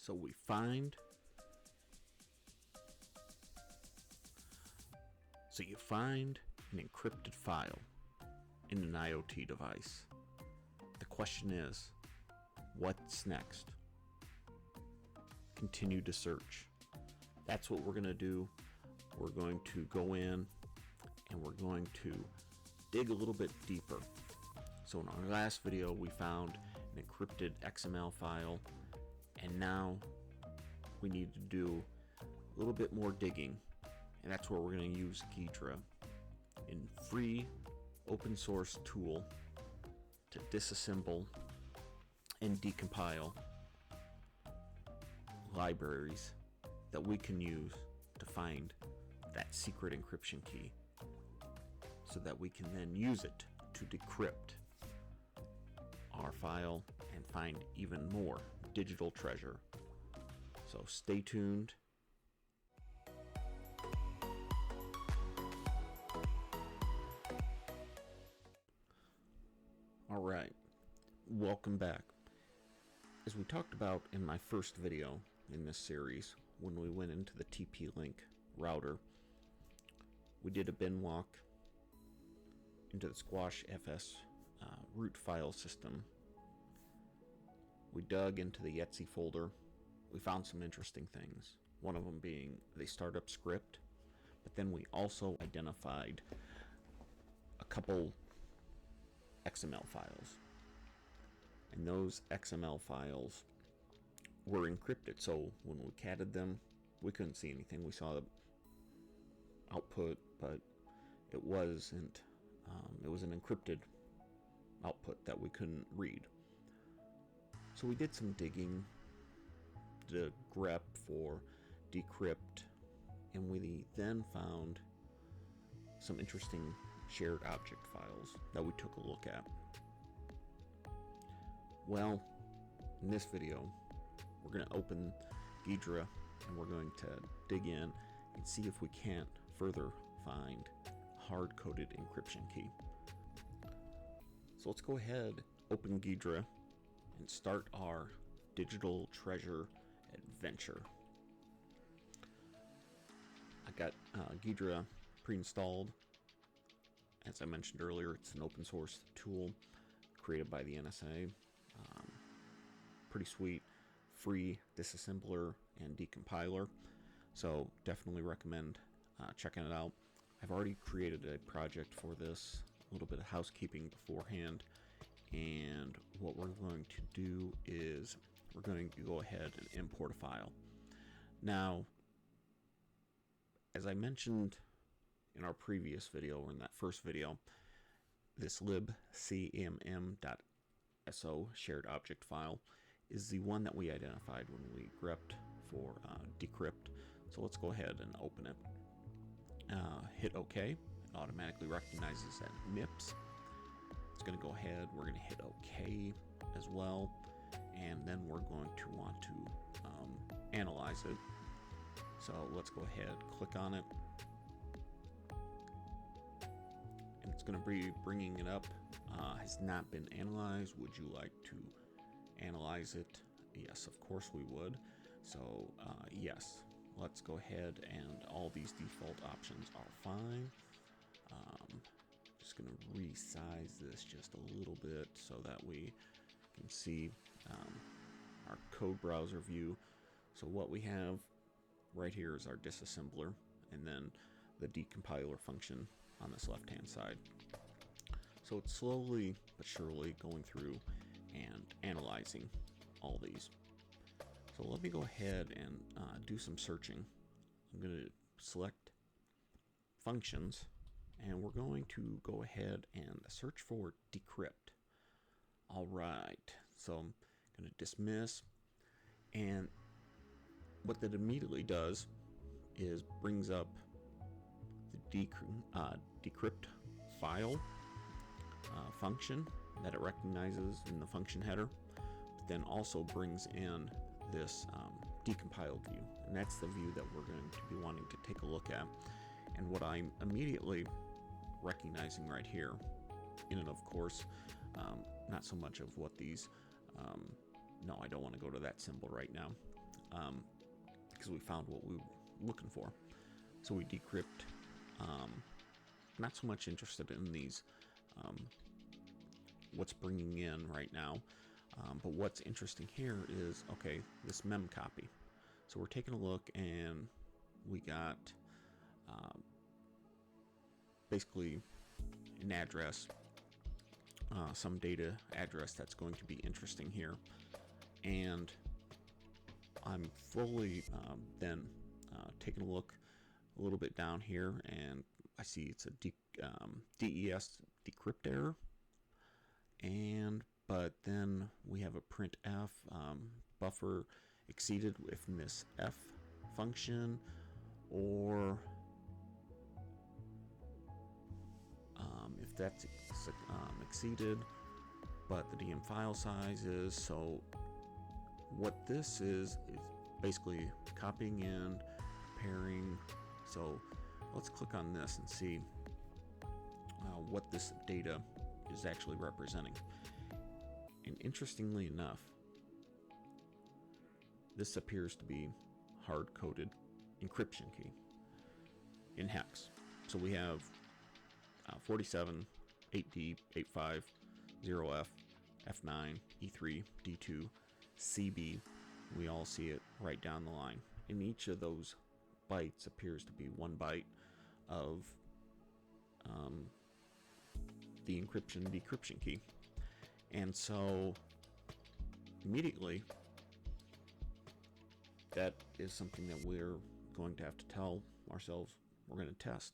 So we find, you find an encrypted file in an IoT device. The question is, what's next? Continue to search. That's what we're going to do. We're going to go in and we're going to dig a little bit deeper. So in our last video, we found an encrypted XML file, and now we need to do a little bit more digging, and that's where we're going to use Ghidra, a free open source tool to disassemble and decompile libraries that we can use to find that secret encryption key, so that we can then use it to decrypt our file and find even more digital treasure. So stay tuned. Alright, welcome back. As we talked about in my first video in this series, when we went into the TP-Link router, we did a bin walk into the Squash FS root file system. We dug into the Etsy folder. We found some interesting things, one of them being the startup script, but then we also identified a couple XML files, and those XML files were encrypted. So when we catted them, we couldn't see anything. We saw the output, but it wasn't. It was an encrypted output that we couldn't read. So we did some digging to grep for Decrypt, and we then found some interesting shared object files that we took a look at. Well, in this video, we're going to open Ghidra and we're going to dig in and see if we can't further find hard-coded encryption key. So let's go ahead, open Ghidra, and start our digital treasure adventure. I got Ghidra pre-installed. As I mentioned earlier, it's an open source tool created by the NSA. Pretty sweet, free disassembler and decompiler. So definitely recommend checking it out. I've already created a project for this, a little bit of housekeeping beforehand. And what we're going to do is we're going to go ahead and import a file. Now, as I mentioned in our previous video, or in that first video, this libcmm.so shared object file is the one that we identified when we grepped for Decrypt. So let's go ahead and open it. Hit OK. It automatically recognizes that MIPS. It's going to go ahead. We're going to hit OK as well, and then we're going to want to analyze it. So let's go ahead, click on it. And it's going to be bringing it up. Has not been analyzed. Would you like to analyze it? Yes, of course we would. So yes, let's go ahead, and all these default options are fine. Just going to resize this just a little bit so that we can see our code browser view. So what we have right here is our disassembler, and then the decompiler function on this left hand side. So it's slowly but surely going through and analyzing all these. So let me go ahead and do some searching. I'm going to select functions, and we're going to go ahead and search for Decrypt. Alright, so I'm going to dismiss, and what that immediately does is brings up the decrypt file function that it recognizes in the function header, but then also brings in this decompiled view, and that's the view that we're going to be wanting to take a look at. And what I'm immediately recognizing right here, and of course not so much of what these no, I don't want to go to that symbol right now. because we found what we were looking for. So we decrypt. Not so much interested in these, what's bringing in right now. But what's interesting here is, okay, this mem copy. So we're taking a look, and we got basically an address, some data address that's going to be interesting here. And I'm fully then taking a look a little bit down here, and I see it's a DES decrypt error. But then we have a printf, buffer exceeded within this f function, or if that's exceeded, but the DM file size is. So what this is basically copying in, pairing. So let's click on this and see what this data is actually representing. And interestingly enough, this appears to be hard-coded encryption key in hex. So we have 47, 8D, 85, 0F, F9, E3, D2, CB. We all see it right down the line. And each of those bytes appears to be 1 byte of the encryption decryption key. And so immediately, that is something that we're going to have to tell ourselves we're going to test.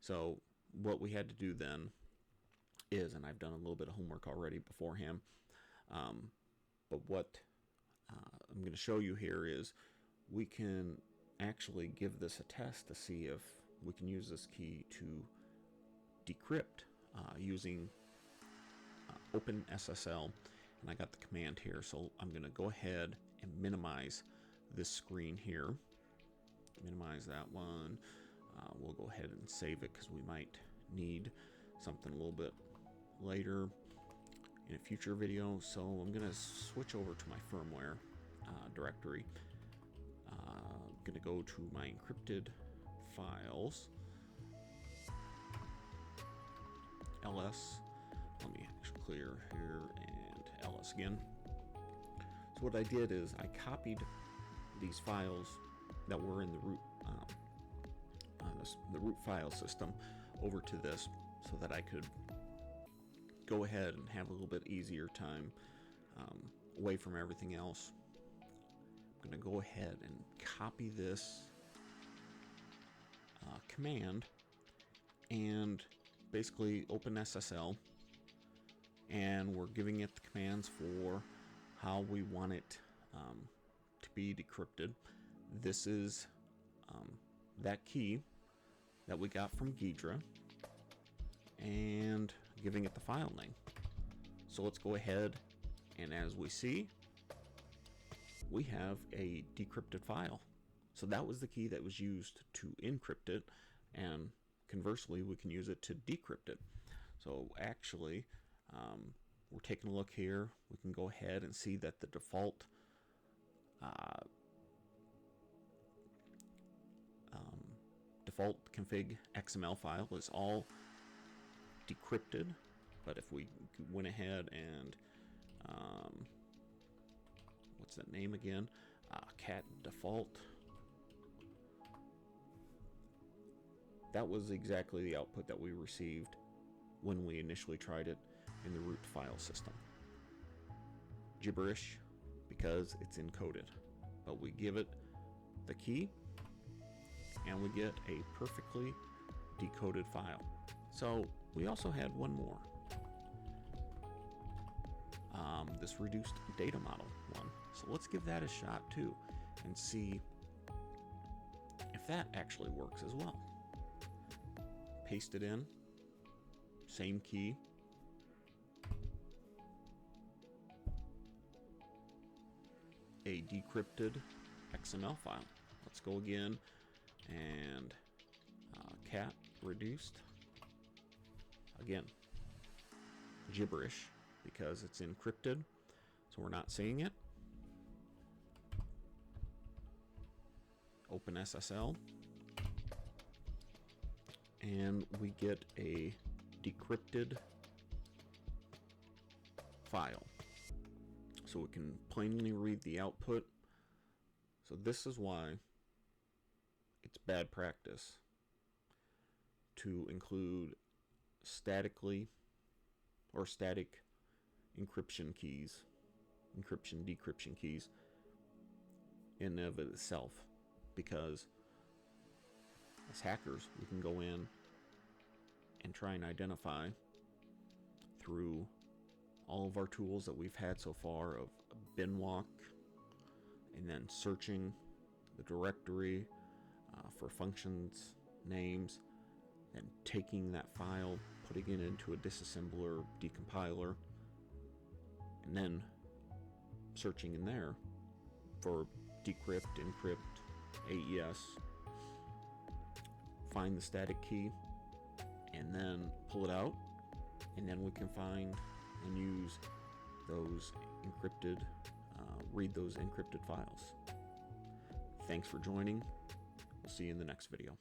So what we had to do then is, and I've done a little bit of homework already beforehand, but what I'm going to show you here is we can actually give this a test to see if we can use this key to decrypt using OpenSSL. And I got the command here, so I'm going to go ahead and minimize this screen here. Minimize that one. We'll go ahead and save it because we might need something a little bit later in a future video. So I'm going to switch over to my firmware directory. I'm going to go to my encrypted files. ls. Let me actually clear here, and ls again. So what I did is I copied these files that were in the root the root file system over to this, so that I could go ahead and have a little bit easier time away from everything else. I'm going to go ahead and copy this command and basically OpenSSL, and we're giving it the commands for how we want it to be decrypted. This is that key that we got from Ghidra, and giving it the file name. So let's go ahead, and as we see, we have a decrypted file. So that was the key that was used to encrypt it, and conversely, we can use it to decrypt it. So actually, we're taking a look here. We can go ahead and see that the default config XML file is all decrypted. But if we went ahead and what's that name again? Cat default. That was exactly the output that we received when we initially tried it in the root file system. Gibberish, because it's encoded. But we give it the key, and we get a perfectly decoded file. So we also had one more. This reduced data model one. So let's give that a shot too, and see if that actually works as well. Paste it in, same key. A decrypted XML file. Let's go again, and cat reduced. Again, gibberish, because it's encrypted, so we're not seeing it. open SSL, and we get a decrypted file. So we can plainly read the output. So this is why it's bad practice to include static encryption keys, decryption keys in and of itself, because as hackers we can go in and try and identify through all of our tools that we've had so far of bin walk, and then searching the directory for functions names, and taking that file, putting it into a disassembler, decompiler, and then searching in there for decrypt, encrypt, AES, find the static key, and then pull it out, and then we can find and use those encrypted, read those encrypted files. Thanks for joining. We'll see you in the next video.